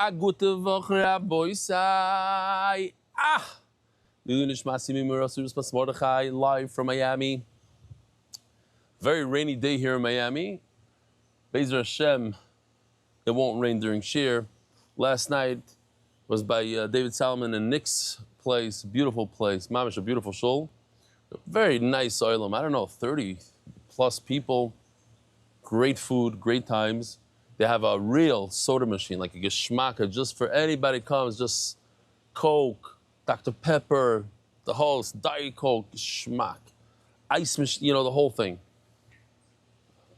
A gute Woche, Raboisai. Live from Miami. Very rainy day here in Miami. Be'ezer Hashem, it won't rain during Shir. Last night was by David Salomon and Nick's place, beautiful place, mamish, a beautiful shul. Very nice oilam. I don't know, 30 plus people. Great food, great times. They have a real soda machine, like a geschmacka, just for anybody comes, just Coke, Dr. Pepper, the host, Diet Coke, geschmack, ice machine, the whole thing.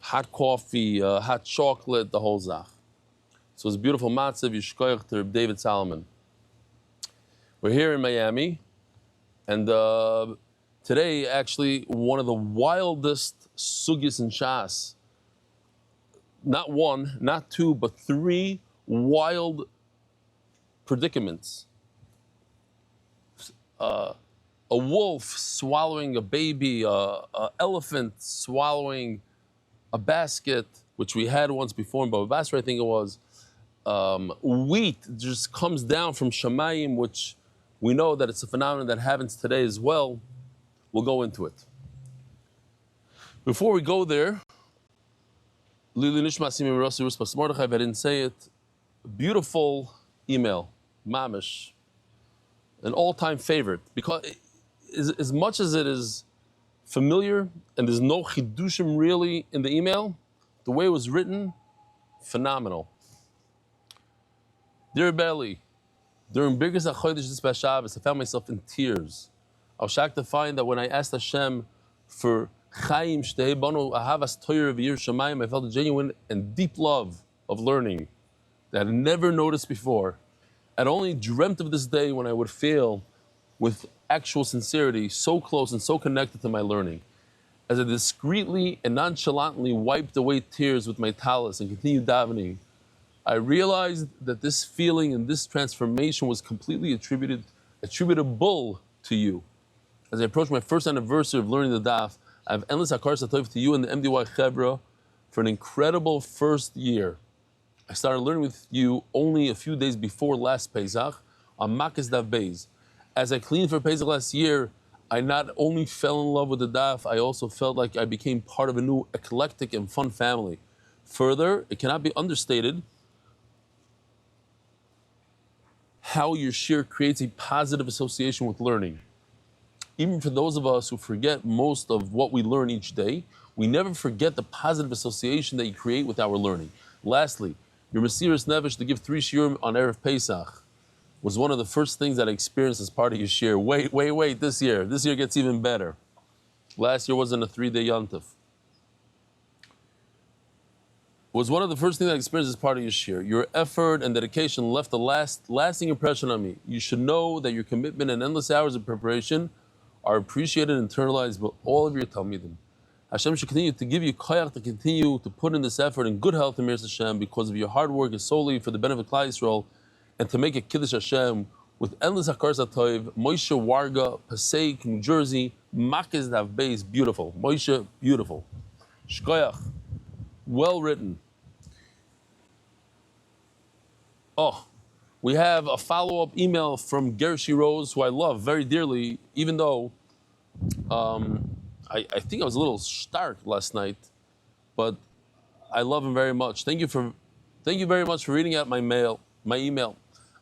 Hot coffee, hot chocolate, the whole zach. So it's beautiful matzav, yishkoyach to David Salomon. We're here in Miami, and today, actually, one of the wildest sugyas in Shas. Not one, not two, but three wild predicaments. A wolf swallowing a baby, an elephant swallowing a basket, which we had once before in Bava Basra, I think it was. Wheat just comes down from Shamayim, which we know that it's a phenomenon that happens today as well. We'll go into it. Before we go there, Lili Nishmasim Rossi Ruspas Mordechai, I didn't say it. Beautiful email, mamish, an all-time favorite. Because as much as it is familiar and there's no chidushim really in the email, the way it was written, phenomenal. Dear Belly, during Birkas HaChodesh this past Shabbos, I found myself in tears. I was shocked to find that when I asked Hashem for Chaim Shtei Banu Ahavas Toyer V'Yir Shamayim, I felt a genuine and deep love of learning that I had never noticed before. I'd only dreamt of this day when I would feel with actual sincerity, so close and so connected to my learning. As I discreetly and nonchalantly wiped away tears with my talus and continued davening, I realized that this feeling and this transformation was completely attributable to you. As I approached my first anniversary of learning the daf, I have endless hakar satov to you and the MDY Chevra for an incredible first year. I started learning with you only a few days before last Pesach on Makis Daf Beis. As I cleaned for Pesach last year, I not only fell in love with the daf, I also felt like I became part of a new eclectic and fun family. Further, it cannot be understated how your shir creates a positive association with learning. Even for those of us who forget most of what we learn each day, we never forget the positive association that you create with our learning. Lastly, your Mesiras Nefesh to give 3 shiurim on Erev Pesach was one of the first things that I experienced as part of your shir. Wait, this year gets even better. Last year wasn't a 3-day yontif. Was one of the first things I experienced as part of your shir. Your effort and dedication left a lasting impression on me. You should know that your commitment and endless hours of preparation are appreciated and internalized by all of your Talmidim. Hashem should continue to give you koyach to continue to put in this effort in good health and Mir Hashem because of your hard work is solely for the benefit of Klal Yisrael and to make a Kiddush Hashem with endless hakar satov. Moshe Warga, Passaic, New Jersey, Makis Daf Beis, beautiful. Moshe, beautiful. Shkoyach, well written. Oh, we have a follow-up email from Gershi Rose, who I love very dearly, even though I think I was a little stark last night, but I love him very much. Thank you very much for reading out my email.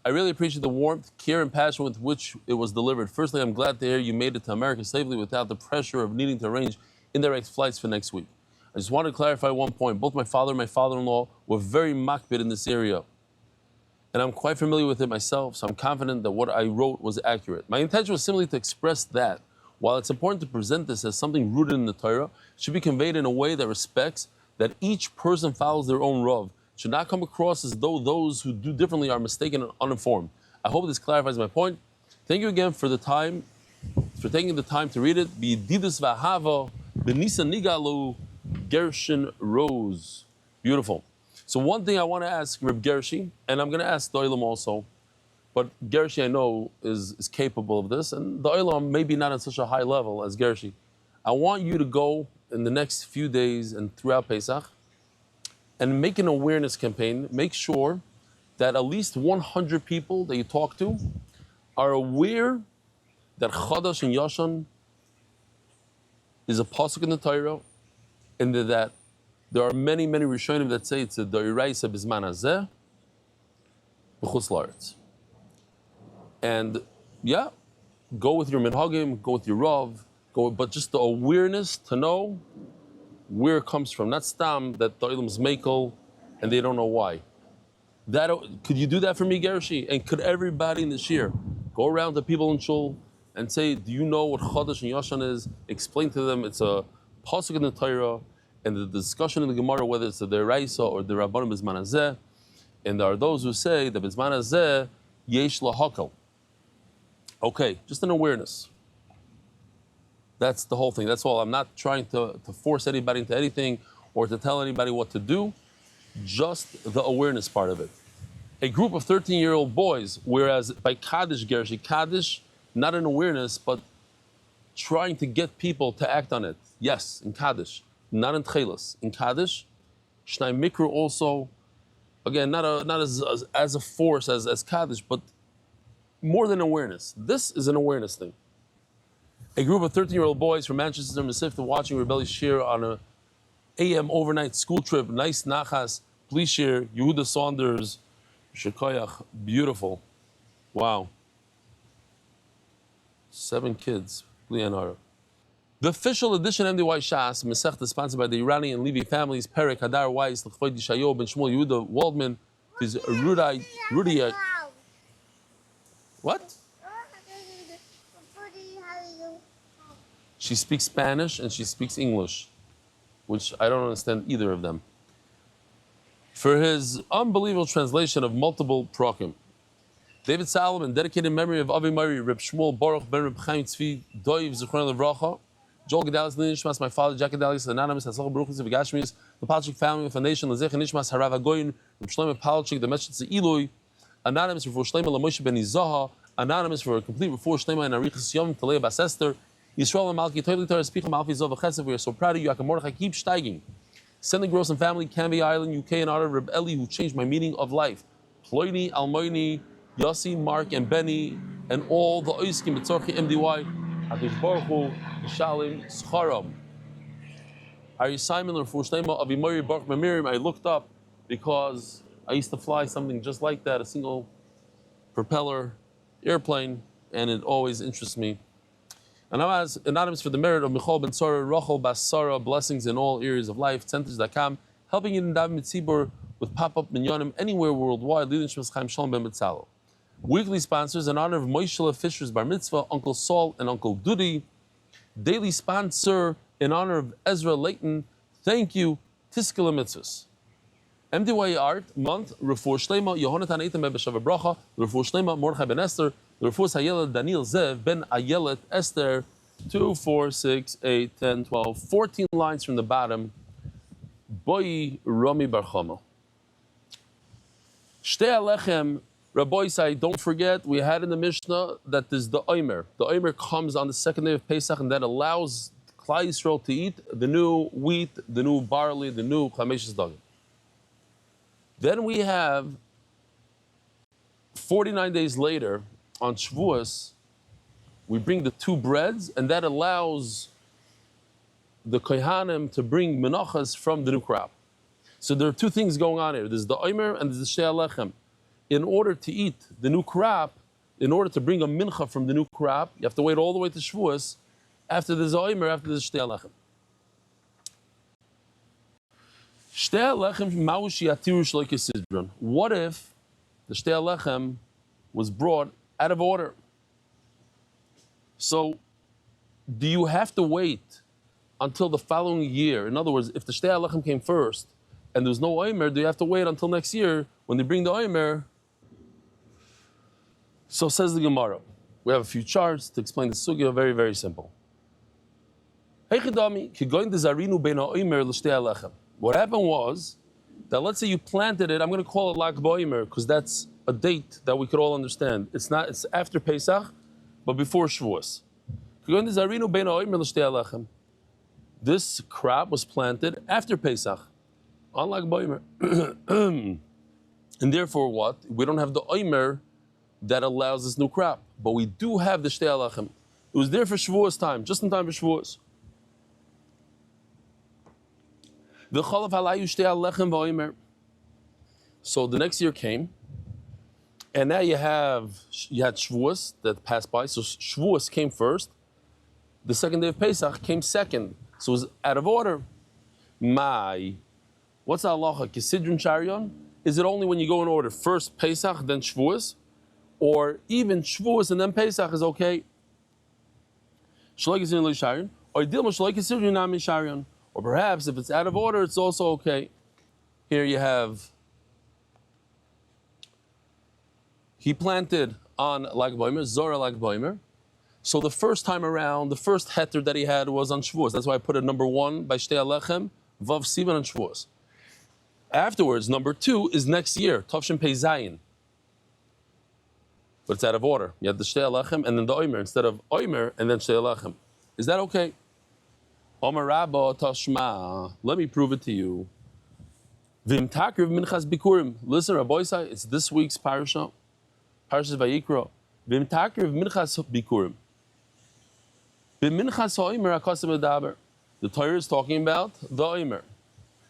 I really appreciate the warmth, care, and passion with which it was delivered. Firstly, I'm glad to hear you made it to America safely without the pressure of needing to arrange indirect flights for next week. I just wanted to clarify one point. Both my father and my father-in-law were very makbid in this area, and I'm quite familiar with it myself, so I'm confident that what I wrote was accurate. My intention was simply to express that, while it's important to present this as something rooted in the Torah, it should be conveyed in a way that respects that each person follows their own Rav. It should not come across as though those who do differently are mistaken and uninformed. I hope this clarifies my point. Thank you again for taking the time to read it. B'yedidus v'ahava, b'nisa nigalu, Gershon Rose. Beautiful. So one thing I want to ask Reb Gershi, and I'm going to ask the Olam also, but Gershi I know is capable of this, and the Olam maybe not on such a high level as Gershi. I want you to go in the next few days and throughout Pesach and make an awareness campaign. Make sure that at least 100 people that you talk to are aware that Chadash and Yashan is a pasuk in the Torah, and that there are many, many Rishonim that say it's a Doiraisa Bizman Hazeh, B'chutz La'aretz. And yeah, go with your Minhagim, go with your Rav, but just the awareness to know where it comes from. Not stam that the Olam is Mekel and they don't know why. Could you do that for me, Gershi? And could everybody in this year go around to people in Shul and say, do you know what Chadash and Yashan is? Explain to them it's a pasuk in the Torah, and the discussion in the Gemara, whether it's the Deraisa or the Rabbanim Bizman Hazeh. And there are those who say that Bizman Hazeh yesh lahakal. Okay, just an awareness. That's the whole thing. That's all. I'm not trying to force anybody into anything or to tell anybody what to do. Just the awareness part of it. A group of 13-year-old boys, whereas by Kaddish, Gershi, Kaddish, not an awareness, but trying to get people to act on it. Yes, in Kaddish, not in Tchelis. In Kaddish, Shnai Mikra also, again, not as a force as Kaddish, but more than awareness. This is an awareness thing. A group of 13-year-old boys from Manchester, Masifta, watching Rebelli Shir on a AM overnight school trip, nice nachas, please share, Yehuda Saunders, Shekoyach, beautiful. Wow. 7 kids, Lianara. The official edition MDY Shas, Masechta, sponsored by the Iranian Levi families, Perek, Hadar, Weiss, L'chvoid Yishayo, Ben Shmuel, Yehuda, Waldman, is Rudy. What? She speaks Spanish and she speaks English, which I don't understand either of them. For his unbelievable translation of multiple prokim. David Solomon, dedicated in memory of Avi Mari, Reb Shmuel Baruch Ben Reb Chaim Tzvi Doiv Zichron Levracha, Joel Gedalis Nishmas, my father, Jack Gedalis, Anonymous, Haslach Baruchis of Gashmis, the Palchik family of a nation, Lezech Nishmas, Harav Agoyin, Reb Shlomo Palchik, the Meshach Ilui, Anonymous for Shlomo Lamoshe Ben Izaha, Anonymous for a complete Refor Shlomo and Arichas Yom Talei Bas Esther, Yisrael and Malki Toilet Torah Spicha Malfi Zov Chesed. We are so proud of you. Yaakov Mordechai, keep steiging. Sending Gross and family, Canvey Island, UK, in honor of Reb Eli, who changed my meaning of life. Ploini, Almoini, Yossi, Mark, and Benny, and all the Oiskim, Betzorchi, MDY, Hakadosh Baruch Hu, Shalom, Scharam. Ari Simon, Refuah Shlema, Avimori, Baruch Memirim, I looked up because I used to fly something just like that, a single propeller airplane, and it always interests me. Anonymous for the merit of Michal Ben Sarah, Rachel Bas Sarah, blessings in all areas of life, Centers.com, helping you in Dav Mitzibur with pop-up minyanim anywhere worldwide, Leading Shmas Chaim Shalom Ben Betzalo. Weekly sponsors in honor of Moishela Fisher's Bar Mitzvah, Uncle Saul and Uncle Dudi. Daily sponsor in honor of Ezra Layton, thank you, Tiskela Mitzvahs. MDY Art Month, Refuah Shlema, Yehonatan Eitan Ben B'Shava Bracha, Refuah Shlema, Mordechai Ben Esther, Refuah Hayelet Daniel Zev Ben Ayelet Esther, 2, 4, 6, 8, 10, 12, 14 lines from the bottom. Boi Rami Bar Chama. Shtei Alechem, Rabbi say, don't forget, we had in the Mishnah that there's the Omer. The Omer comes on the second day of Pesach, and that allows Klal Yisrael to eat the new wheat, the new barley, the new Chameshes Dagim. Then we have 49 days later, on Shavuos, we bring the 2 breads, and that allows the Kohanim to bring Menachos from the new crop. So there are 2 things going on here. There's the Omer and there's the Shtei Alechem. In order to eat the new crop, in order to bring a mincha from the new crop, you have to wait all the way to Shavuos. After there's the Omer, after there's Shtei Alechem. What if the Shtei Alechem was brought out of order? So, do you have to wait until the following year? In other words, if the Shtei Alechem came first and there's no Omer, do you have to wait until next year when they bring the Omer? So says the Gemara. We have a few charts to explain the sugya, very, very simple. What happened was that, let's say you planted it, I'm going to call it Lag B'Omer because that's a date that we could all understand. It's after Pesach, but before Shavuos. This crop was planted after Pesach, on Lag B'Omer. And therefore what? We don't have the oimer that allows this new crop. But we do have the shtei alachem. It was there for Shavuos time, just in time for Shavuos. So the next year came, and now you had Shavuos that passed by. So Shavuos came first. The second day of Pesach came second. So it was out of order. What's the halacha? Kisidron Sharion? Is it only when you go in order? First Pesach, then Shavuos? Or even Shavuos and then Pesach is okay? Or perhaps if it's out of order, it's also okay. Here you have, he planted on Lag Boimer, Zora Lag Boimer. So the first time around, the first heter that he had was on Shavuos. That's why I put it number 1 by Shtei Alechem, Vav Sivan on Shavuos. Afterwards, number 2 is next year, Tovshin Pei Zayin. But it's out of order. You have the Shtei Alechem and then the Oimer instead of Oimer and then Shtei Alechem. Is that okay? Omer Rabba Tashma. Let me prove it to you. Vim Takriv Minchas Bikurim. Listen, Rabbi Isai, it's this week's parasha. Parashas Vayikra. Vim Takriv Minchas Bikurim. Vim Minchas Oimer Akasim Adaber. The Torah is talking about the Oimer.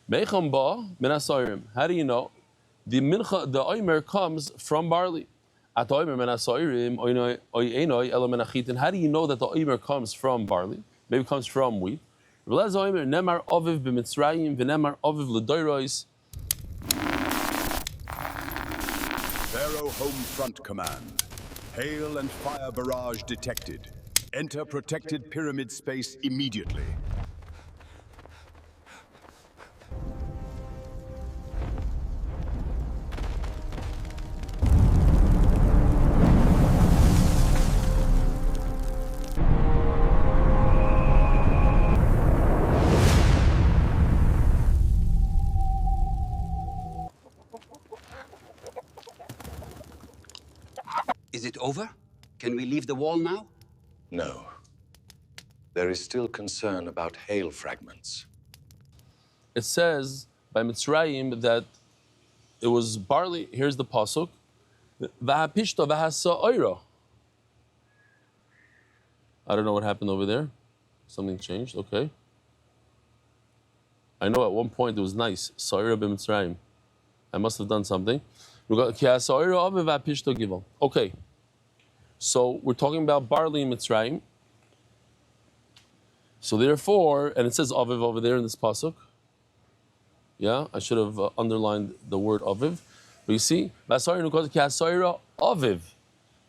Meicham Ba Menasoirim. How do you know? The Oimer comes from barley. How do you know that the Oimer comes from barley? Maybe it comes from wheat. Pharaoh Home Front Command. Hail and fire barrage detected. Enter protected pyramid space immediately. Is it over? Can we leave the wall now? No. There is still concern about hail fragments. It says by Mitzrayim that it was barley. Here's the pasuk. V'hapishta v'hasa'ira. I don't know what happened over there. Something changed. Okay. I know at one point it was nice. Sa'ira b'Mitzrayim. I must have done something. Okay. So we're talking about barley in Mitzrayim. So therefore, and it says aviv over there in this pasuk. Yeah, I should have underlined the word aviv. But you see, aviv.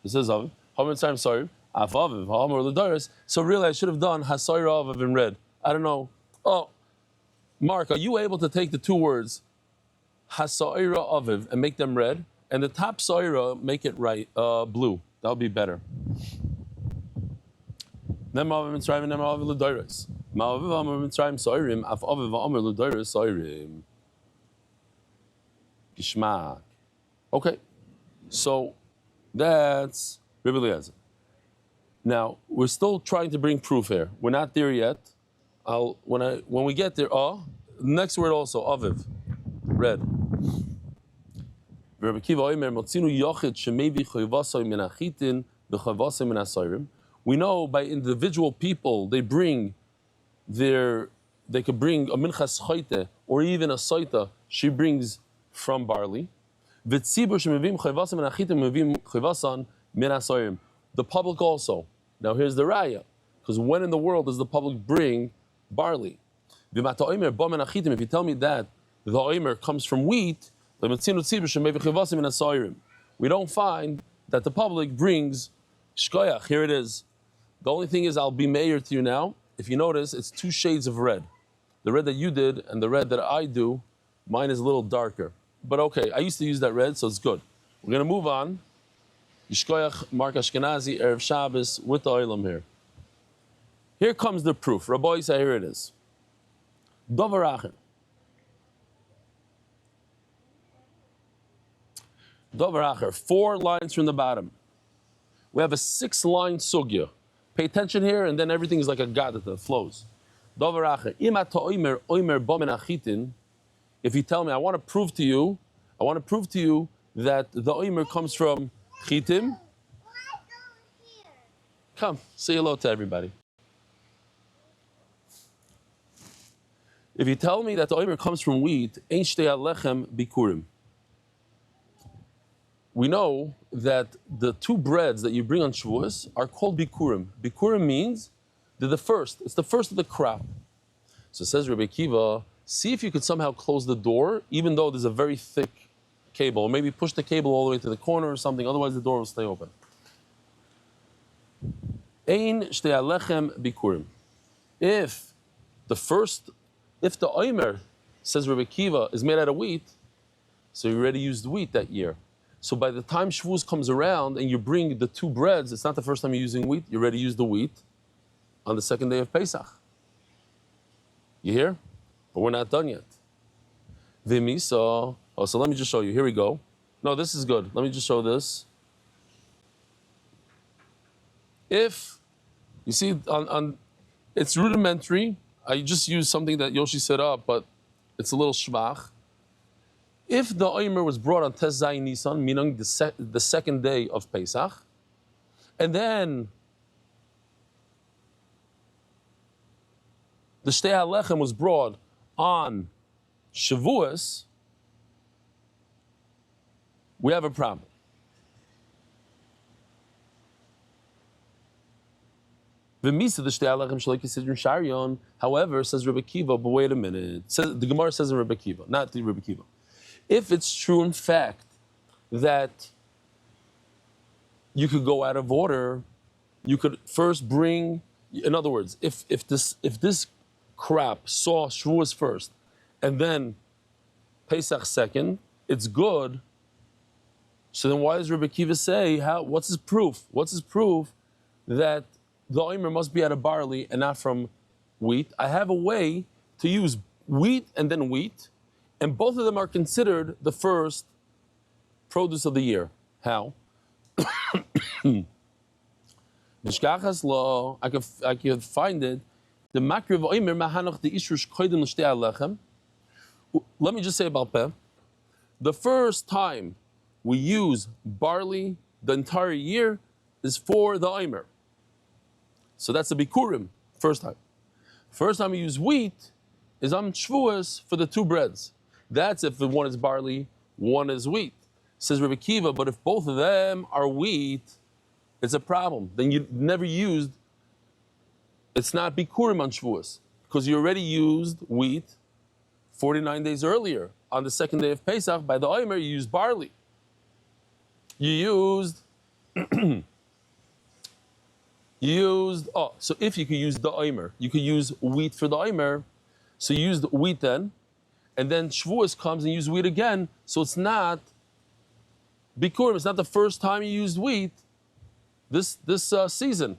It says aviv. So really, I should have done hasayra aviv in red. I don't know. Oh, Mark, are you able to take the two words hasayra aviv and make them red, and the top sayra make it right blue? That would be better. Okay, so that's Rebbe Eliezer. Now we're still trying to bring proof here. We're not there yet. When we get there, next word also aviv, red. We know by individual people they could bring a minchas chayte or even a soita. She brings from barley. The public also. Now here's the raya, because when in the world does the public bring barley? If you tell me that the oimer comes from wheat, we don't find that the public brings shkoyach. Here it is. The only thing is, I'll be mayor to you now. If you notice, it's two shades of red. The red that you did and the red that I do, mine is a little darker. But okay, I used to use that red, so it's good. We're going to move on. Yishkoyach, Mark Ashkenazi, Erev Shabbos, with the oilam here. Here comes the proof. Rabbi say, here it is. Dover Achen. Dover Acher, 4 lines from the bottom. We have a 6-line sugya. Pay attention here, and then everything is like a gadah that flows. Dover Acher, if you tell me, I want to prove to you I want to prove to you that the oimer comes from chitim. Come, say hello to everybody. If you tell me that the oimer comes from wheat, ein shtei alechem bikurim. We know that the two breads that you bring on Shavuos are called bikurim. Bikurim means they're the first. It's the first of the crop. So it says Rebbe Akiva, see if you could somehow close the door, even though there's a very thick cable. Or maybe push the cable all the way to the corner or something, otherwise the door will stay open. Ein shtei alechem bikurim. If the oimer, says Rebbe Akiva, is made out of wheat, so you already used wheat that year. So by the time Shavuos comes around and you bring the two breads, it's not the first time you're using wheat, you already used the wheat on the second day of Pesach. You hear? But we're not done yet. V'misa. Oh, so let me just show you. Here we go. No, this is good. Let me just show this. If, you see, it's rudimentary. I just used something that Yoshi set up, but it's a little shvach. If the oimer was brought on Tes Zayin Nisan, meaning the second day of Pesach, and then the Shtei HaLechem was brought on Shavuos, we have a problem. V'misa the Shtei HaLechem Shalei Kisidron Sharion, however, says Rebbe Akiva, but wait a minute. The Gemara says in Rebbe Akiva, not the Rebbe Akiva. If it's true, in fact, that you could go out of order, you could first bring, in other words, if this crop saw Shavuos first and then Pesach second, it's good. So then why does Rebbe Akiva say, what's his proof? What's his proof that the oimer must be out of barley and not from wheat? I have a way to use wheat and then wheat, and both of them are considered the first produce of the year. How? Mishkachas law, I could find it. The makriv oimer mahanoch the ishrush koydem l'shtei alechem. Let me just say about Peh. The first time we use barley the entire year is for the oimer. So that's the bikurim, first time. First time we use wheat is on Shavuos for the two breads. That's if the one is barley, one is wheat. Says Rebbe Akiva, but if both of them are wheat, it's a problem. Then you never used, it's not bikurim on Shavuos, because you already used wheat 49 days earlier. On the second day of Pesach, by the oimer, you used barley. So if you could use the oimer, you could use wheat for the oimer, so you used wheat then, and then Shavuos comes and you use wheat again, so it's not bikurim, it's not the first time you used wheat this season,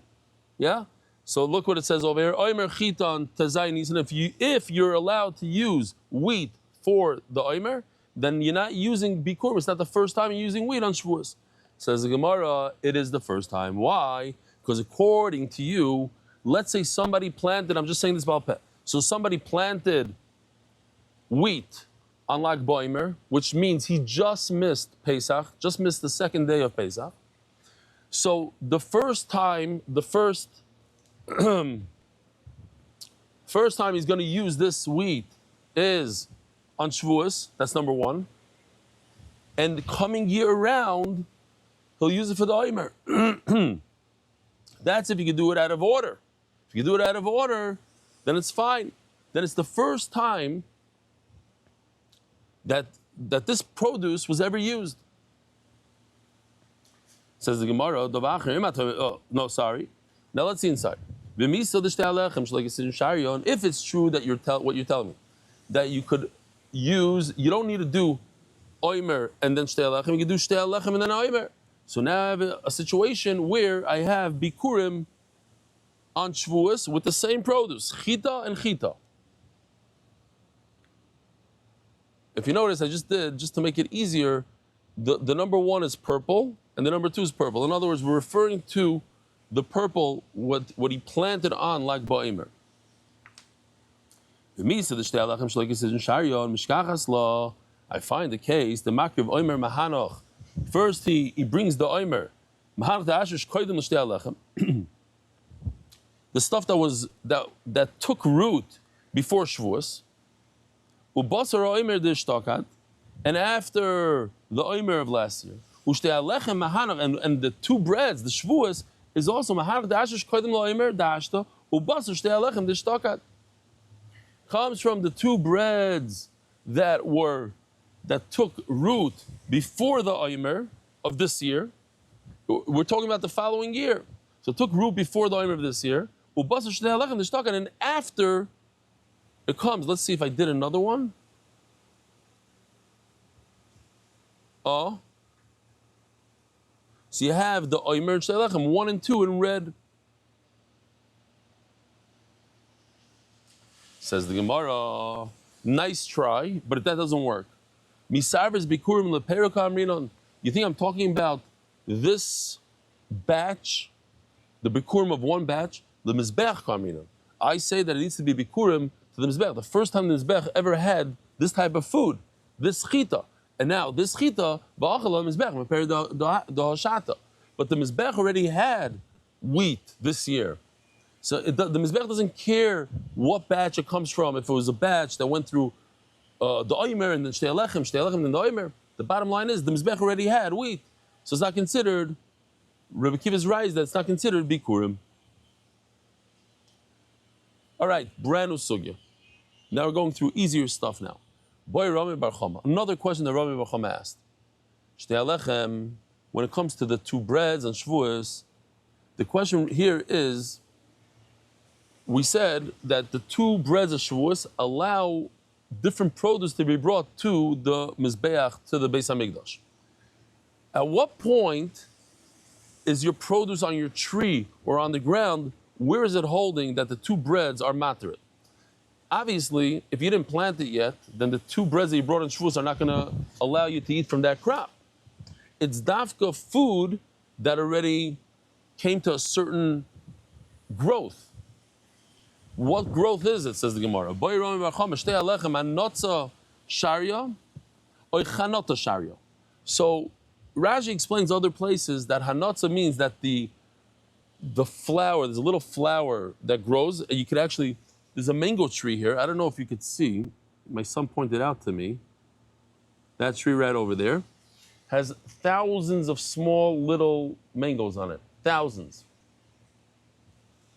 yeah? So look what it says over here, oimer chitan tezai nisan, if you're allowed to use wheat for the oimer, then you're not using bikurim, it's not the first time you're using wheat on Shavuos. Says the Gemara, it is the first time. Why? Because according to you, let's say somebody planted, I'm just saying this about Peh, so somebody planted wheat on Lag Boimer, which means he just missed Pesach, just missed the second day of Pesach. So the first time first time he's going to use this wheat is on Shavuos, that's number one. And the coming year around, he'll use it for the Oimer. That's if you can do it out of order. If you do it out of order, then it's fine. Then it's the first time that this produce was ever used. Says the Gemara, no, sorry. Now let's see inside. If it's true that what you're telling me, that you could use, you don't need to do oimer and then shtei alechem, you can do shtei alechem and then oimer. So now I have a situation where I have bikurim on Shavuos with the same produce, chita and chita. If you notice, I just did, just to make it easier, the number one is purple and the number two is purple. In other words, we're referring to the purple, what he planted on like Ba'imer. I find the case, the Makriv Omer Mahanoch. First, he brings the Omer. Mahanoch the Asher Shkoidim L'Shtei Alechem. The stuff that took root before Shavuos. Ubasar Omer D'Ishtakat. And after the Omer of last year. Ushtei Alechem Mahanoch. And the two breads, the Shavuos, is also Mahanoch the Asher Shkoidim L'Omer D'Ashta. Ubasar Shtei Alechem D'Ishtakat. Comes from the two breads that took root before the Omer of this year. We're talking about the following year. So it took root before the Omer of this year. And after it comes, let's see if I did another one. So you have the Omer and Shtei Alechem 1 and 2 in red. Says the Gemara, nice try, but that doesn't work. Misarvers bikurim leperuk amrinon. You think I'm talking about this batch, the bikurim of one batch, the mizbech kamrinon? I say that it needs to be bikurim to the mizbech. The first time the mizbech ever had this type of food, this chita, and now this chita ba'achala mizbech meper the hashata. But the mizbech already had wheat this year. So the Mizbech doesn't care what batch it comes from. If it was a batch that went through the Omer and then Shtei Alechem and the Omer, the bottom line is the Mizbech already had wheat. So it's not considered, Rebbe Kiva's right that it's not considered Bikurim. All right, brand new sugya. Now we're going through easier stuff now. Boy Rami Bar Chama. Another question that Rami Bar Chama asked. Shtei Alechem, when it comes to the two breads and Shavuos, the question here is, we said that the two breads of Shavuos allow different produce to be brought to the Mizbeach, to the Beis HaMikdash. At what point is your produce on your tree or on the ground, where is it holding that the two breads are materit? Obviously, if you didn't plant it yet, then the two breads that you brought in Shavuos are not going to allow you to eat from that crop. It's dafka food that already came to a certain growth. What growth is it, says the Gemara? So Rashi explains other places that hanotza means that the flower, there's a little flower that grows, and you could actually, there's a mango tree here. I don't know if you could see. My son pointed out to me. That tree right over there has thousands of small little mangoes on it. Thousands.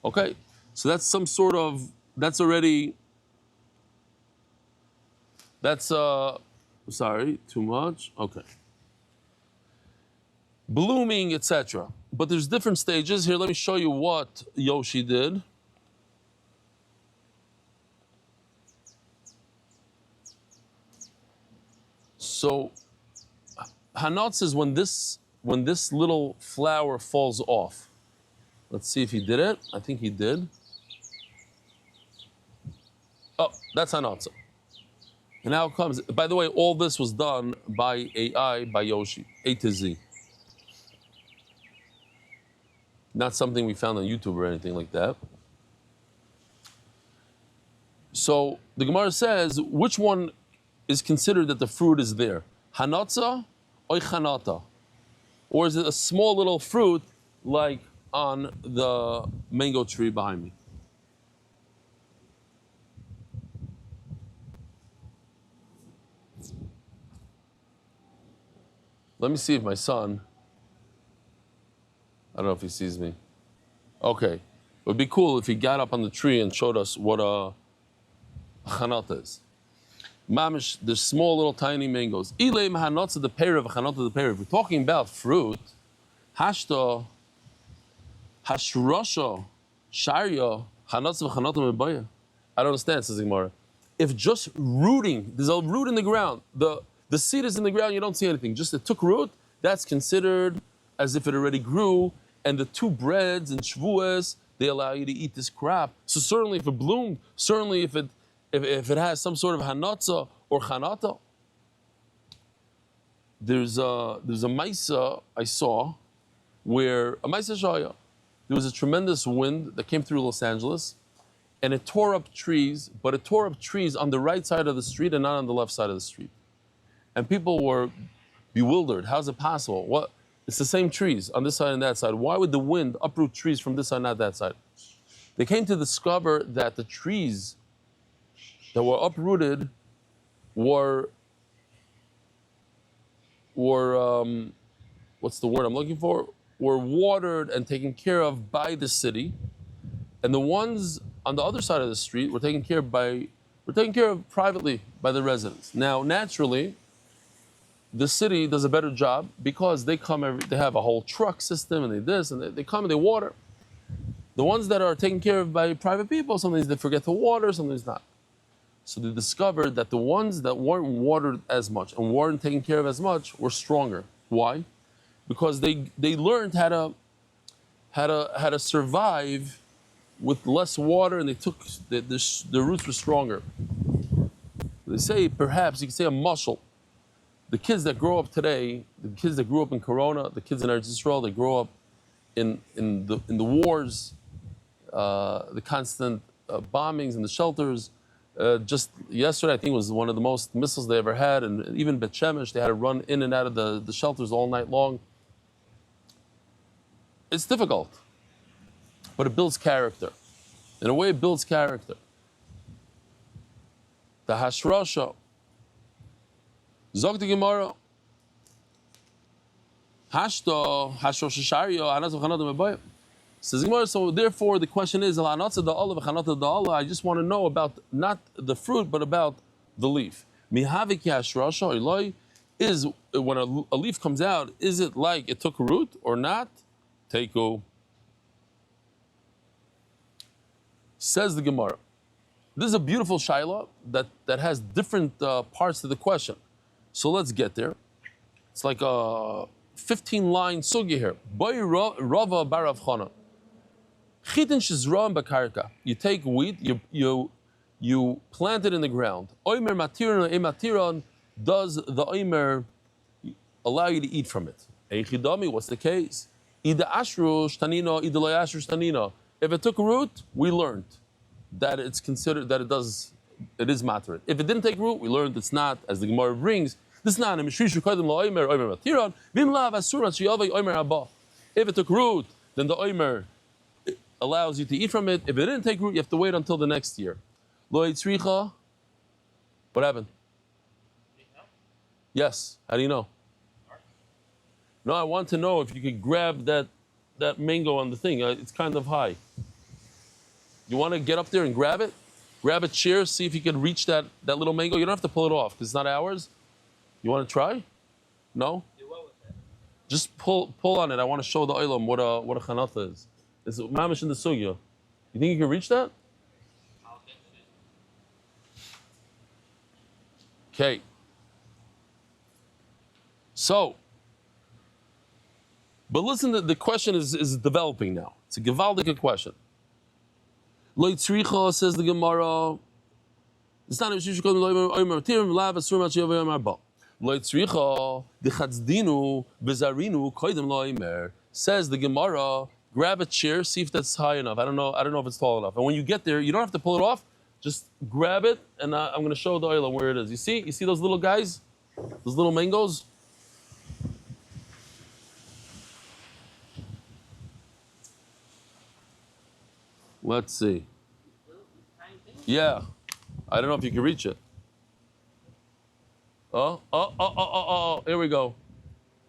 Okay. So that's some sort of, that's sorry, too much, okay. Blooming, etc. But there's different stages. Here, let me show you what Yoshi did. So, Hanot says when this little flower falls off. Let's see if he did it. I think he did. Oh, that's Hanatza. And now it comes, by the way, all this was done by AI, by Yoshi, A to Z. Not something we found on YouTube or anything like that. So the Gemara says, which one is considered that the fruit is there? Hanatza or Chanata? Or is it a small little fruit like on the mango tree behind me? Let me see if my son, I don't know if he sees me. Okay. It would be cool if he got up on the tree and showed us what a chanata is. Mamish, there's small little tiny mangoes. Ilay mahanotza the perav, chanata the perav. We're talking about fruit. Hashta, hashrasha, sharya, chanotza v'chanota mebaya. I don't understand, says Gemara. If just rooting, there's a root in the ground, the seed is in the ground, you don't see anything. Just it took root, that's considered as if it already grew, and the two breads and Shavuos, they allow you to eat this crop. So certainly if it bloomed, certainly if it has some sort of hanatza or chanata. There's a maisa I saw where, a maisa shaya, there was a tremendous wind that came through Los Angeles, and it tore up trees, but it tore up trees on the right side of the street and not on the left side of the street. And people were bewildered. How's it possible? What? It's the same trees on this side and that side. Why would the wind uproot trees from this side, not that side? They came to discover that the trees that were uprooted were what's the word I'm looking for? Were watered and taken care of by the city, and the ones on the other side of the street were taken care of privately by the residents. Now, naturally, the city does a better job because they they have a whole truck system and they come and they water. The ones that are taken care of by private people, sometimes they forget to water, sometimes not. So they discovered that the ones that weren't watered as much and weren't taken care of as much were stronger. Why? Because they learned how to survive with less water, and the roots were stronger. They say perhaps you could say a muscle. The kids that grow up today, the kids that grew up in Corona, the kids in Eretz Yisrael, they grow up in the wars, the constant bombings in the shelters. Just yesterday, I think it was one of the most missiles they ever had, and even Bet Shemesh, they had to run in and out of the shelters all night long. It's difficult, but it builds character. In a way, it builds character. The Hashrasha, Zog the Gemara, Hashto, Hashroshashario, Anazo Chanata Mebayim. Says Gemara, so therefore the question is, I just want to know about not the fruit, but about the leaf. Is when a leaf comes out, is it like it took root or not? Teiku. Says the Gemara. This is a beautiful shaila that has different parts to the question. So let's get there. It's like a 15-line sugi here. Boy Rava Barav Chana. You take wheat, you plant it in the ground. Oimer matiron ematiron, does the oimer allow you to eat from it? Eichidami, what's the case? Ida ashru shtanino, ida lo ashru shtanino. If it took root, we learned that it's considered that it is matiron. If it didn't take root, we learned it's not, as the Gemara brings. This is not a mishrishu kodim lo oimer matiron. Vim lav asur matziyavay oimer haba. If it took root, then the oimer allows you to eat from it. If it didn't take root, you have to wait until the next year. Lo yitzricha. What happened? Yes. How do you know? No, I want to know if you could grab that mango on the thing. It's kind of high. You want to get up there and grab it? Grab a chair, see if you can reach that little mango. You don't have to pull it off because it's not ours. You want to try? No? Do well with it. Just pull on it. I want to show the oilam what a chanatha is. It's mamish in the sugya. You think you can reach that? Okay. So, but listen, the question is developing now. It's a gewaldige question. Lo yitzricha, says the Gemara. It's not a mishushu kodem lo omer tirim lav asur mat sheyavay omer ba. Lo yitzricha dechazdinu bezarinu koidem lo omer. Says the Gemara. Grab a chair, see if that's high enough. I don't know if it's tall enough. And when you get there, you don't have to pull it off. Just grab it, and I'm going to show the oil where it is. You see those little guys, those little mangoes. Let's see. Yeah, I don't know if you can reach it. Oh! Here we go.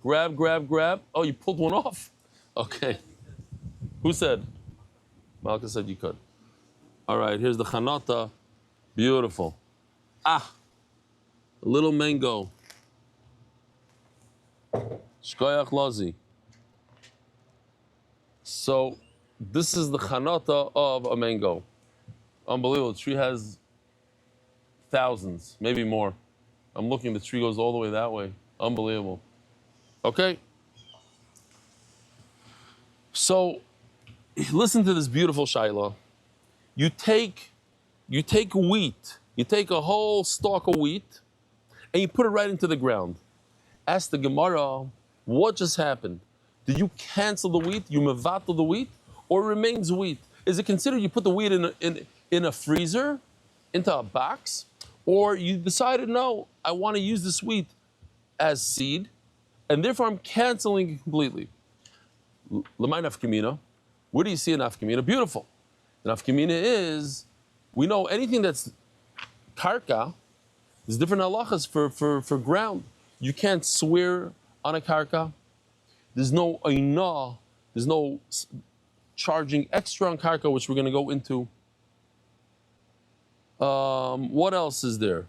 Grab. Oh, you pulled one off. Okay. Who said? Malka said you could. All right, here's the chanata. Beautiful. A little mango. Shkoyach lozi. So this is the chanata of a mango. Unbelievable. The tree has thousands, maybe more. I'm looking, the tree goes all the way that way. Unbelievable. Okay. So listen to this beautiful shaila. You take wheat, you take a whole stalk of wheat, and you put it right into the ground. Ask the Gemara, what just happened? Did you cancel the wheat, you mevatel the wheat, or remains wheat? Is it considered you put the wheat in a freezer, into a box, or you decided, no, I want to use this wheat as seed, and therefore I'm canceling it completely. L'may nafkamina. Where do you see a nafkamina? Beautiful. The nafkamina is, we know anything that's karka, there's different halachas for ground. You can't swear on a karka. There's no ainah, there's no charging extra on karka, which we're going to go into. What else is there?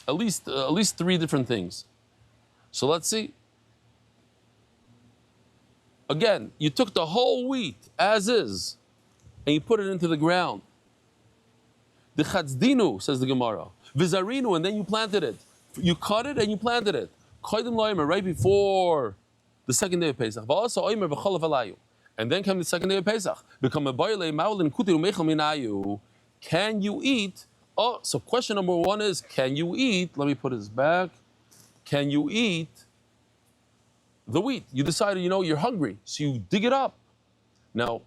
At least three different things. So let's see. Again, you took the whole wheat as is, and you put it into the ground. The chadzdinu, says the Gemara. Vizarinu, and then you planted it. You cut it and you planted it. Koydim loimer, right before the second day of Pesach. And then came the second day of Pesach. Can you eat? Oh, so question number one is, can you eat? Let me put this back. Can you eat the wheat? You decided, you're hungry, so you dig it up. Now,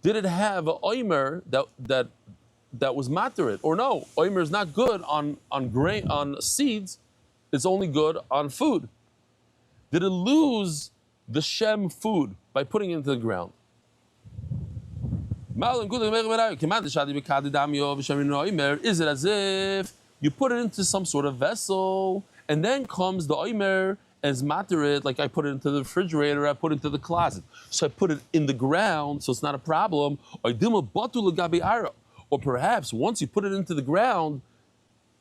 did it have an oimer that was materit, or no? Oimer is not good on grain, on seeds. It's only good on food. Did it lose the shem food by putting it into the ground? Is it as if you put it into some sort of vessel, and then comes the oimer as materit, like I put it into the refrigerator, I put it into the closet. So I put it in the ground, so it's not a problem. Or perhaps once you put it into the ground,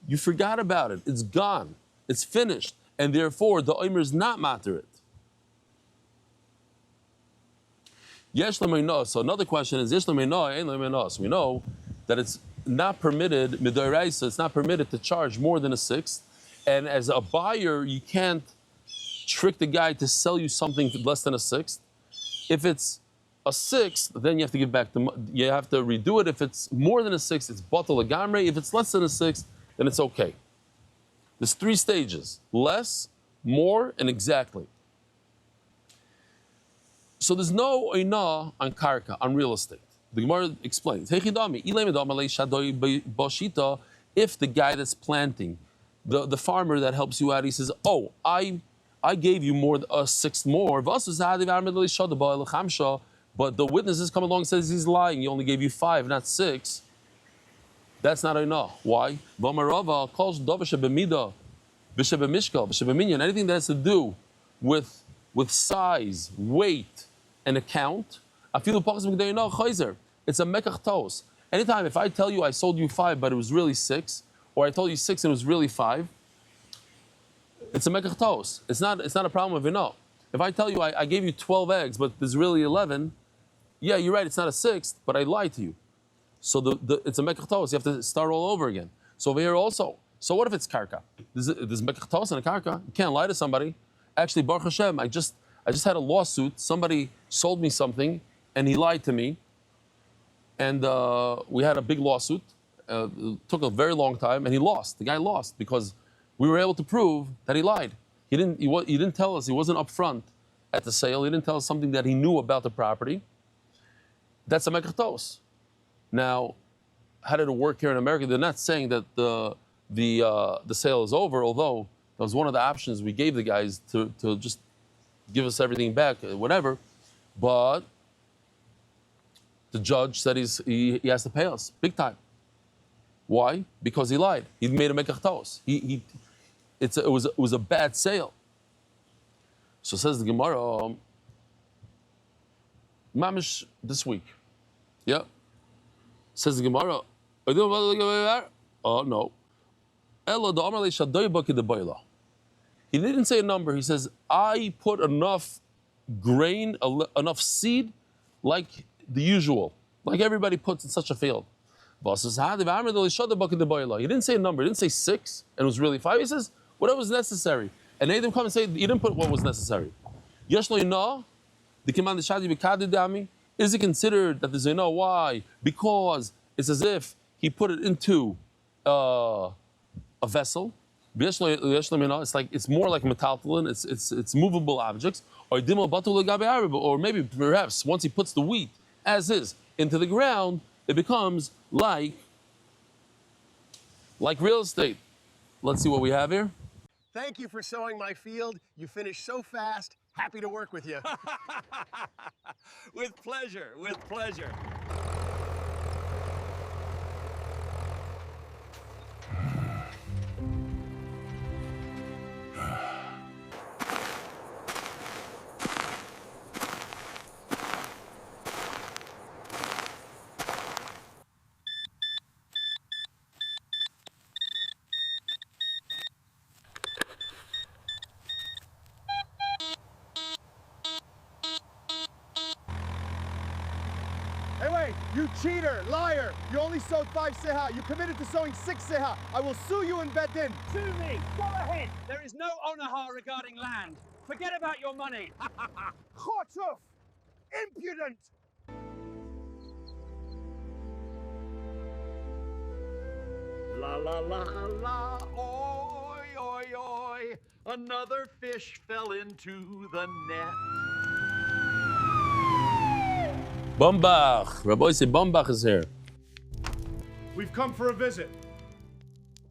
you forgot about it. It's gone. It's finished. And therefore, the oimer is not materit. Yesh l'meinos. So another question is, yesh l'meinos, ein l'meinos. We know that it's not permitted, midoraisa, it's not permitted to charge more than a sixth. And as a buyer, you can't trick the guy to sell you something for less than a sixth. If it's a sixth, then you have to give back you have to redo it. If it's more than a sixth, it's batal legamre. If it's less than a sixth, then it's okay. There's three stages: less, more, and exactly. So there's no oina on karka, on real estate. The Gemara explains. If the guy that's planting, the farmer that helps you out, he says, oh, I gave you a sixth more. But the witnesses come along and says he's lying. He only gave you 5, not 6. That's not enough. Why? Anything that has to do with size, weight, and account, it's a mekach tos. Anytime if I tell you I sold you 5, but it was really 6, or I told you 6 and it was really 5, it's a mekach tos. It's not a problem of enough. If I tell you I gave you 12 eggs, but there's really 11, yeah, you're right, it's not a sixth, but I lied to you. So it's a mekach tos. You have to start all over again. So over here also. So what if it's karka? There's mekach tos and a karka. You can't lie to somebody. Actually, Baruch Hashem, I just had a lawsuit. Somebody sold me something, and he lied to me. And we had a big lawsuit. It took a very long time, and he lost. The guy lost because we were able to prove that he lied. He didn't tell us. He wasn't upfront at the sale. He didn't tell us something that he knew about the property. That's a mekach tos. Now, how did it work here in America? They're not saying that the sale is over, although that was one of the options we gave the guys to just give us everything back, whatever. But the judge said he has to pay us big time. Why? Because he lied. He made a mekach tos. It was a bad sale. So says the Gemara, mamish this week. Yeah. Says the Gemara, oh no. He didn't say a number. He says, I put enough grain, enough seed, like the usual, like everybody puts in such a field. He didn't say a number. He didn't say 6, and it was really 5. He says, whatever was necessary. And they didn't come and say, you didn't put what was necessary. Is it considered that there's a no? Why? Because it's as if he put it into a vessel. It's like it's more like metaltalin. It's movable objects. Or maybe perhaps once he puts the wheat as is into the ground, it becomes like like real estate. Let's see what we have here. Thank you for sowing my field. You finished so fast. Happy to work with you. With pleasure, with pleasure. Hey, wait, you cheater, liar. You only sowed 5 seha. You committed to sowing 6 seha. I will sue you in Bet Din. Sue me. Go ahead. There is no onaha regarding land. Forget about your money. Chotuf! Impudent! La la la la, oi oi oi. Another fish fell into the net. Bombach. Rabbi say Bombach is here. We've come for a visit.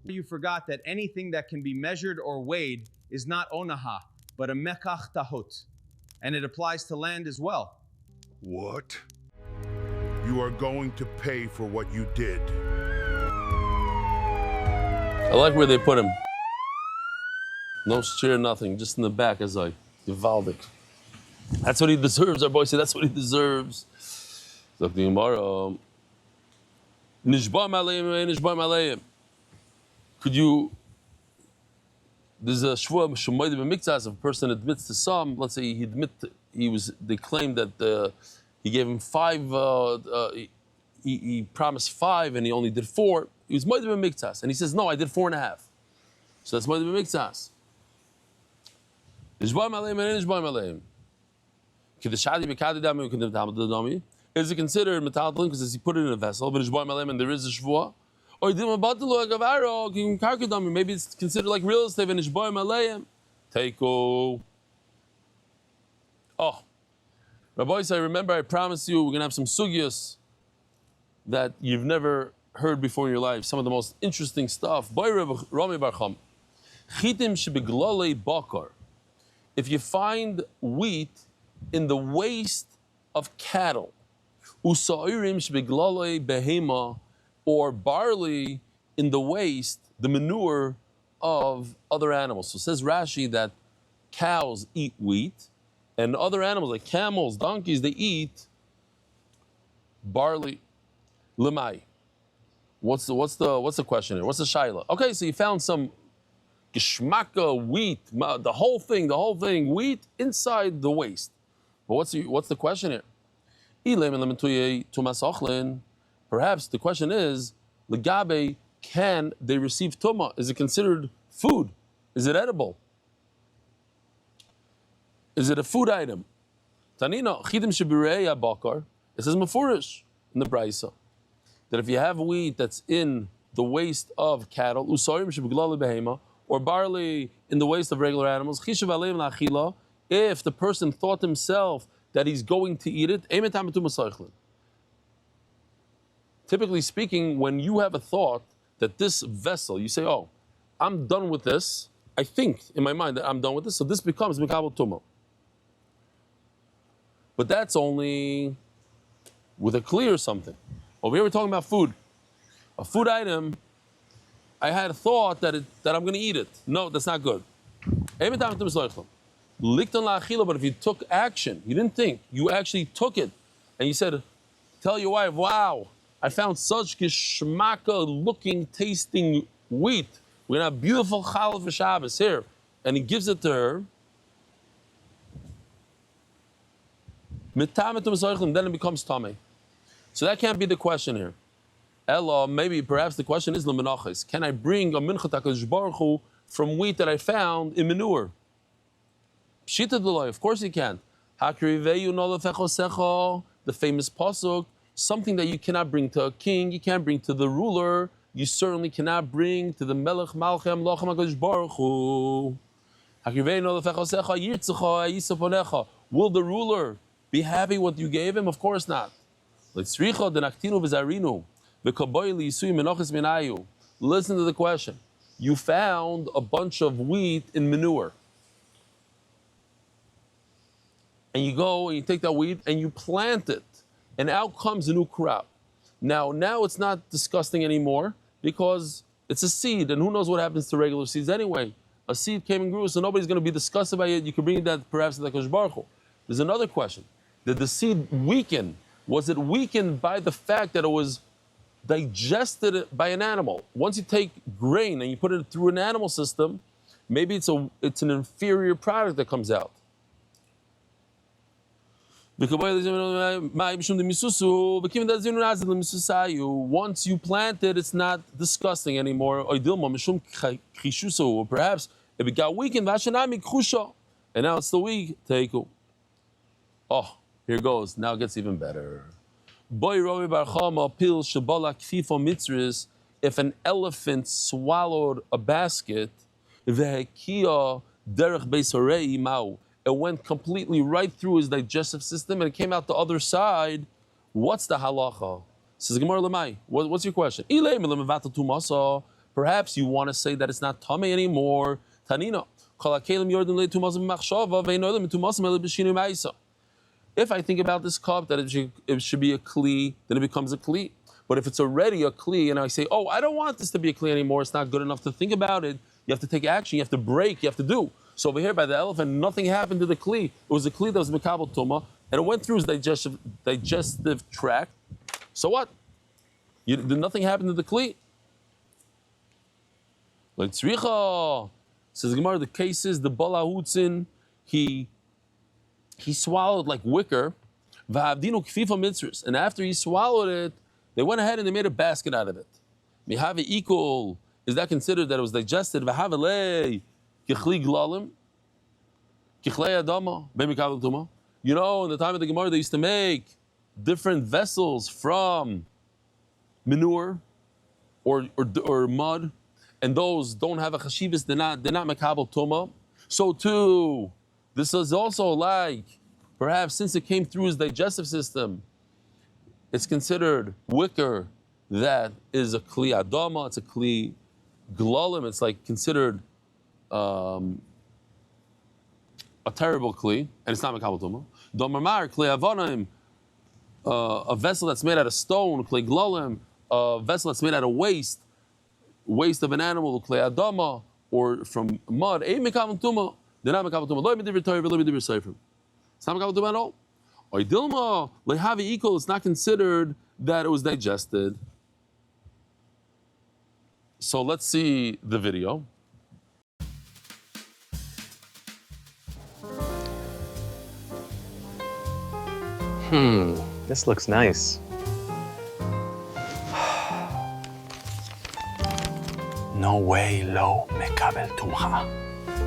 You forgot that anything that can be measured or weighed is not onaha, but a mekach tahot. And it applies to land as well. What? You are going to pay for what you did. I like where they put him. No cheer, nothing, just in the back as like Givaldic. That's what he deserves, our boy said, that's what he deserves. So the Gemara, Nishba Maleim, Nishba Maleim. Could you, there's a shvua shemoyde b'miktzas, if a person admits to some, let's say they claimed that he gave him 5, he promised 5 and he only did 4. He was moyde b'miktzas, and he says, no, I did 4.5. So that's moyde b'miktzas. Nishba Maleim and Nishba Maleim. Is it considered metaltalin because he put it in a vessel, but and there is a shvua? Or maybe it's considered like real estate and Teiko. Oh, Rabbi, I remember I promised you we're gonna have some sugyas that you've never heard before in your life. Some of the most interesting stuff. If you find wheat in the waste of cattle, or barley in the waste, the manure of other animals. So it says Rashi that cows eat wheat, and other animals like camels, donkeys, they eat barley. Lemai. What's the question here? What's the shaila? Okay, so you found some geschmacka wheat, the whole thing, wheat inside the waste. But what's the question here? Perhaps the question is, legabe, can they receive tuma? Is it considered food? Is it edible? Is it a food item? Tanina, chidim shebirei bakar. It says mafurish in the brayso that if you have wheat that's in the waste of cattle, usarim shebeglali behema, or barley in the waste of regular animals, chishav aleim la'achila, if the person thought himself that he's going to eat it, typically speaking, when you have a thought that this vessel, you say, oh, I'm done with this. I think in my mind that I'm done with this, so this becomes mikabel tumah. But that's only with a kli or something. Over here we're talking about food. A food item, I had a thought that I'm going to eat it. No, that's not good. But if you took action, you didn't think, you actually took it, and you said, tell your wife, wow, I found such geschmacka looking, tasting wheat. We're gonna have beautiful challah for Shabbos here. And he gives it to her. Then it becomes tamei. So that can't be the question here. Ella, maybe perhaps the question is Menachos. Can I bring a mincha HaKadosh Baruch Hu from wheat that I found in manure? Pshita d'loi, of course you can. The famous pasuk, something that you cannot bring to a king, you can't bring to the ruler, you certainly cannot bring to the Melech Malchei Amlachim HaKadosh Baruch Hu. Will the ruler be happy what you gave him? Of course not. Listen to the question. You found a bunch of wheat in manure. And you go and you take that wheat and you plant it. And out comes a new crop. Now it's not disgusting anymore because it's a seed, and who knows what happens to regular seeds anyway. A seed came and grew, so nobody's going to be disgusted by it. You can bring that perhaps to the Kosh Baruch Hu. There's another question. Did the seed weaken? Was it weakened by the fact that it was digested by an animal? Once you take grain and you put it through an animal system, maybe it's an inferior product that comes out. Once you plant it, it's not disgusting anymore. Or perhaps if it got weakened, and now it's the weak. Oh, here goes. Now it gets even better. If an elephant swallowed a basket, it went completely right through his digestive system and it came out the other side. What's the halacha? Says Gemara Lemai. What's your question? Perhaps you want to say that it's not tamei anymore. Tanina. If I think about this cup that it should be a kli, then it becomes a kli. But if it's already a kli and I say, oh, I don't want this to be a kli anymore, it's not good enough to think about it. You have to take action, you have to break, you have to do. So over here by the elephant, nothing happened to the kli. It was a kli that was mekabel tuma, and it went through his digestive tract. So what? Nothing happened to the kli. Like tzricha, says the Gemara, the case is the balahutzin, he swallowed like wicker, v'havdinu kfifa mitzvahs, and after he swallowed it, they went ahead and they made a basket out of it. Mihave equal, is that considered that it was digested? V'havelei kichli glalim, kichlei adama, b'mikabel tuma. You know, in the time of the Gemara, they used to make different vessels from manure or mud, and those don't have a chashivas, they're not mekabel tuma. So too, this is also like, perhaps since it came through his digestive system, it's considered wicker that is a kli adama, it's a kli glalim, it's like considered a terrible kli, and it's not mekabel tuma. Domamar kli avonim, a vessel that's made out of stone, kli glalim, a vessel that's made out of waste of an animal, kli adama, or from mud, ein mekabel tuma. They're not mekabel tuma. Lo b'divrei Torah, lo b'divrei sefer. It's not mekabel tuma at all. Or dilma lehavi equal. It's not considered that it was digested. So let's see the video. This looks nice. No way, lo mekabel tuma.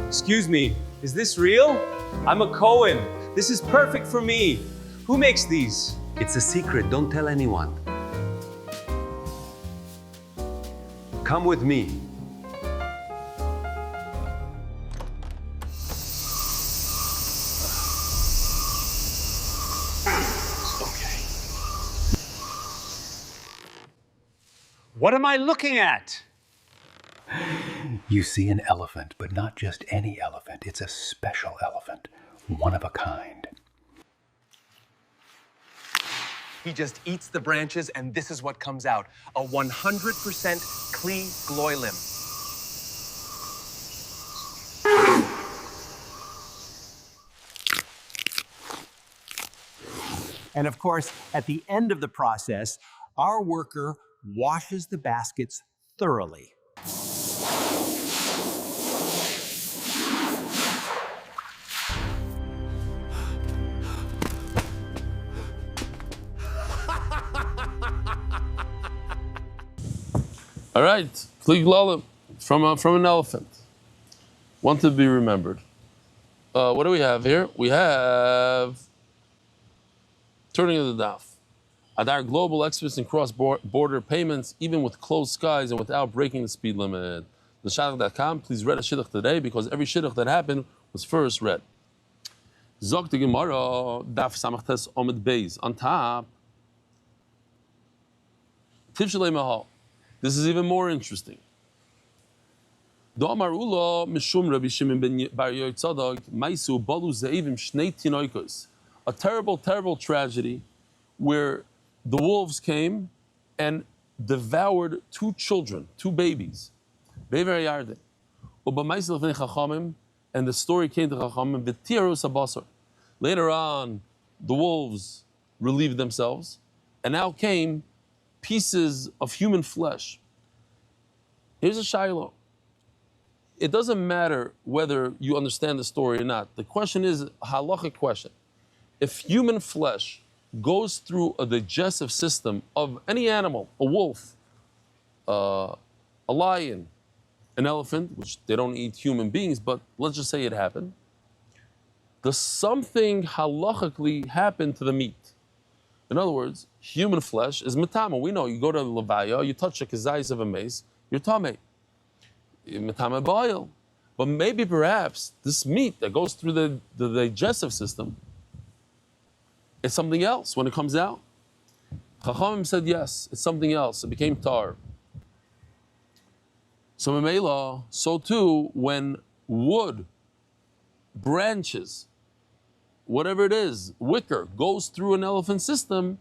Excuse me, is this real? I'm a Cohen. This is perfect for me. Who makes these? It's a secret, don't tell anyone. Come with me. What am I looking at? You see an elephant, but not just any elephant. It's a special elephant, one of a kind. He just eats the branches and this is what comes out. A 100% Kli Gloilim. And of course, at the end of the process, our worker washes the baskets thoroughly. All right, kli glalim from an elephant. One to be remembered. What do we have here? We have turning of the daf. Adar global experts in cross-border payments, even with closed skies and without breaking the speed limit. The shadach.com, please read a shidduch today because every shidduch that happened was first read. Zok the Gemara, daf samachtes omid beis. On top, tivshalei mahal. This is even more interesting. A terrible, terrible tragedy where the wolves came and devoured 2 children, 2 babies. And the story came to Chachamim. Later on, the wolves relieved themselves, and now came pieces of human flesh. Here's a shiloh. It doesn't matter whether you understand the story or not. The question is a halachic question. If human flesh goes through a digestive system of any animal, a wolf, a lion, an elephant, which they don't eat human beings, but let's just say it happened, does something halachically happen to the meat? In other words, human flesh is metama. We know you go to the levaya, you touch a kezayis of a mace, you're tameh. Metame boil. But maybe perhaps this meat that goes through the digestive system is something else when it comes out. Chachamim said yes, it's something else. It became tar. So Memela, so too when wood, branches, whatever it is, wicker, goes through an elephant system,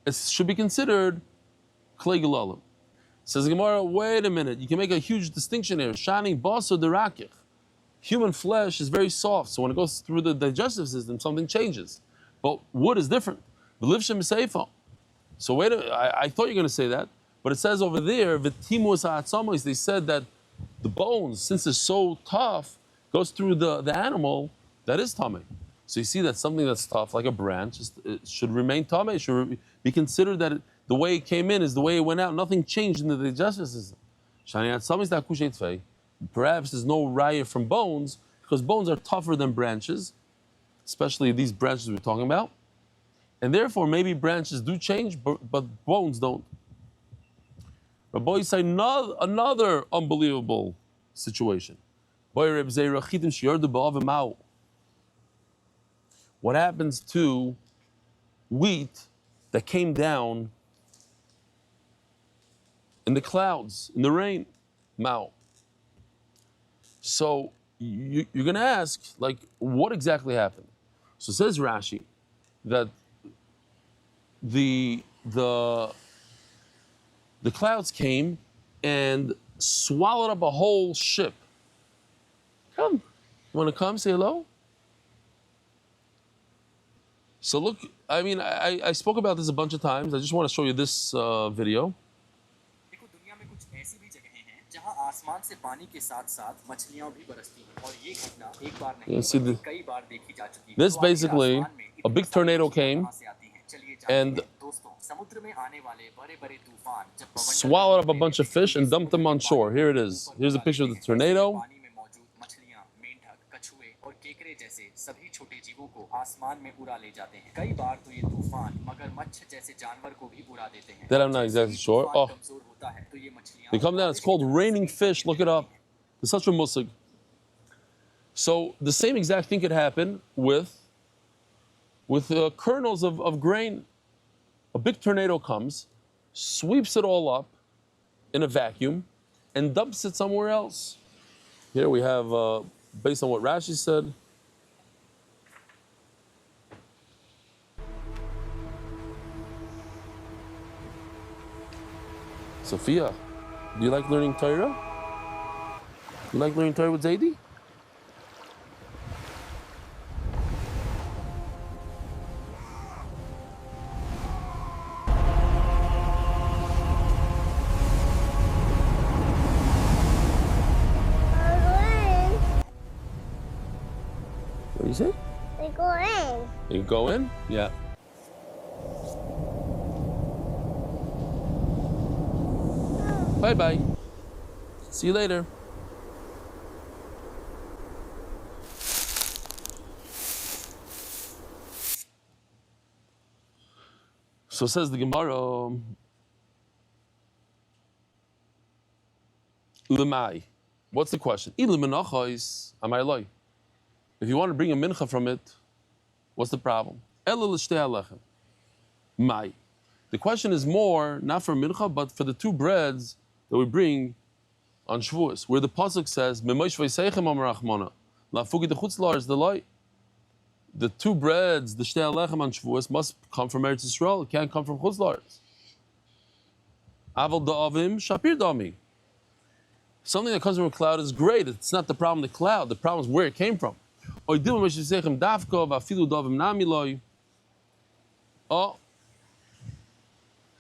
it should be considered klei gelalim. Says the Gemara, wait a minute, you can make a huge distinction here. Shani baso derakich. Human flesh is very soft, so when it goes through the digestive system, something changes. But wood is different. So wait a minute, I thought you were going to say that, but it says over there, they said that the bones, since it's so tough, goes through the animal, that is tamei. So you see that something that's tough, like a branch, it should remain tamei. It should be considered that the way it came in is the way it went out. Nothing changed in the digestive system. Perhaps there's no raya from bones, because bones are tougher than branches, especially these branches we're talking about. And therefore, maybe branches do change, but bones don't. Rabbi say another unbelievable situation. What happens to wheat that came down in the clouds, in the rain? Mao. So you're going to ask, like, what exactly happened? So says Rashi that the clouds came and swallowed up a whole ship. Come, you want to come say hello? So look, I mean, I spoke about this a bunch of times. I just want to show you this video. You see this basically, a big tornado came and swallowed up a bunch of fish and dumped them on shore. Here it is. Here's a picture of the tornado. That I'm not exactly sure. Oh, they come down. It's called raining fish. Look it up. It's such a musig. So the same exact thing could happen with kernels of grain. A big tornado comes, sweeps it all up in a vacuum, and dumps it somewhere else. Here we have, based on what Rashi said, Sophia, do you like learning Torah? You like learning Torah with Zaidi? What do you say? We go in. You go in? Yeah. Bye-bye. See you later. So says the Gemara, Lemai. What's the question? Eli Menachos, am I loy? If you want to bring a mincha from it, what's the problem? Ela l'shtei alechem. Mai. The question is more, not for mincha, but for the two breads that we bring on Shavuos, where the pasuk says, "Memoish v'seichem amar Rachmana, lafugi dechutz la'aretz delay." The two breads, the shtei alechem on Shavuos, must come from Eretz Yisrael. It can't come from chutz la'aretz. Aval da'avim shapir dami. Something that comes from a cloud is great. It's not the problem, the cloud. The problem is where it came from. Oh,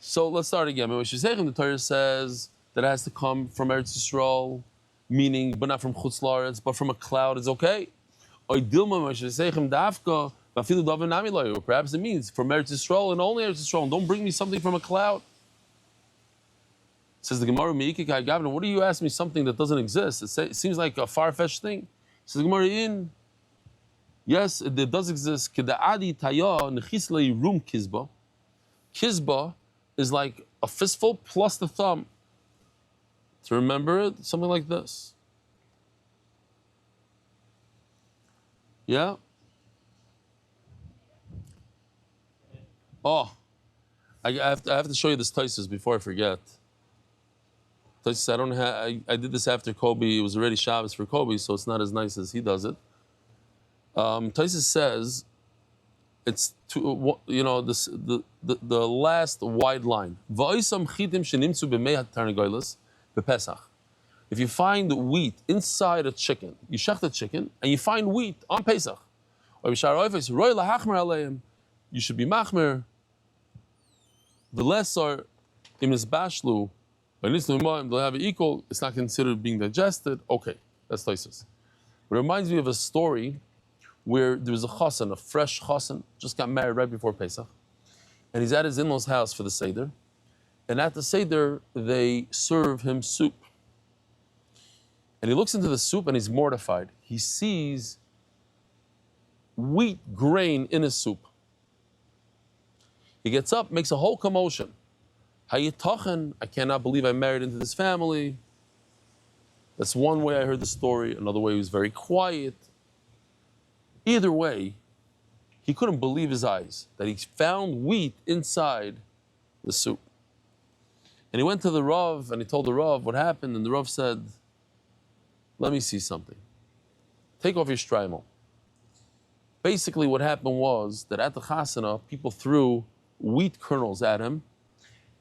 so let's start again. The Torah says that it has to come from Eretz Yisrael, meaning, but not from chutz la'aretz, but from a cloud is okay. Or perhaps it means from Eretz Yisrael and only Eretz Yisrael. Don't bring me something from a cloud. Says the Gemara, what do you ask me something that doesn't exist? It seems like a far-fetched thing. Says the Gemara, yes, it does exist. Kizba is like a fistful plus the thumb. To remember it, something like this. Yeah? Oh, I have to show you this Taisus before I forget. Taisus, I did this after Kobe. It was already Shabbos for Kobe, so it's not as nice as he does it. Taisus says, it's the last wide line. If you find wheat inside a chicken, you shech the chicken, and you find wheat on Pesach, you should be machmer. The lesser imnis bashlu, they'll have it equal. It's not considered being digested. Okay, that's Taisus. It reminds me of a story where there was a chassan, a fresh chassan, just got married right before Pesach, and he's at his in-laws' house for the Seder, and at the Seder, they serve him soup. And he looks into the soup and he's mortified. He sees wheat grain in his soup. He gets up, makes a whole commotion. Hayitachen, I cannot believe I married into this family. That's one way I heard the story. Another way, he was very quiet. Either way, he couldn't believe his eyes that he found wheat inside the soup. And he went to the Rav and he told the Rav what happened, and the Rav said, let me see something. Take off your shtreimel. Basically what happened was that at the chasana, people threw wheat kernels at him,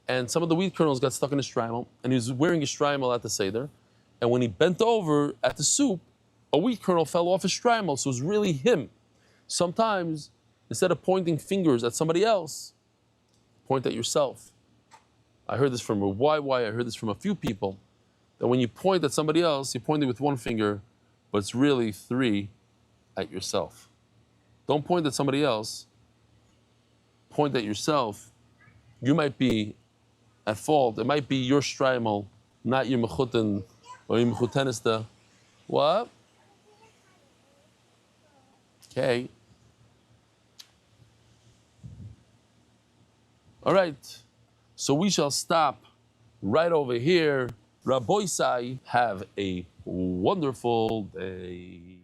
and some of the wheat kernels got stuck in his shtreimel, and he was wearing his shtreimel at the Seder, and when he bent over at the soup, a wheat kernel fell off his shtreimel, so it was really him. Sometimes, instead of pointing fingers at somebody else, point at yourself. I heard this from a YY, I heard this from a few people, that when you point at somebody else, you're pointing with one finger, but it's really three at yourself. Don't point at somebody else, point at yourself. You might be at fault. It might be your shtreimel, not your mechutin or your mechutenista. What? Okay. All right. So we shall stop right over here. Rabbi Sai, have a wonderful day.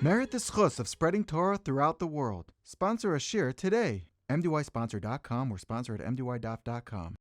Merit the schus of spreading Torah throughout the world. Sponsor a shir today. MDYsponsor.com or sponsor at MDYDaf.com.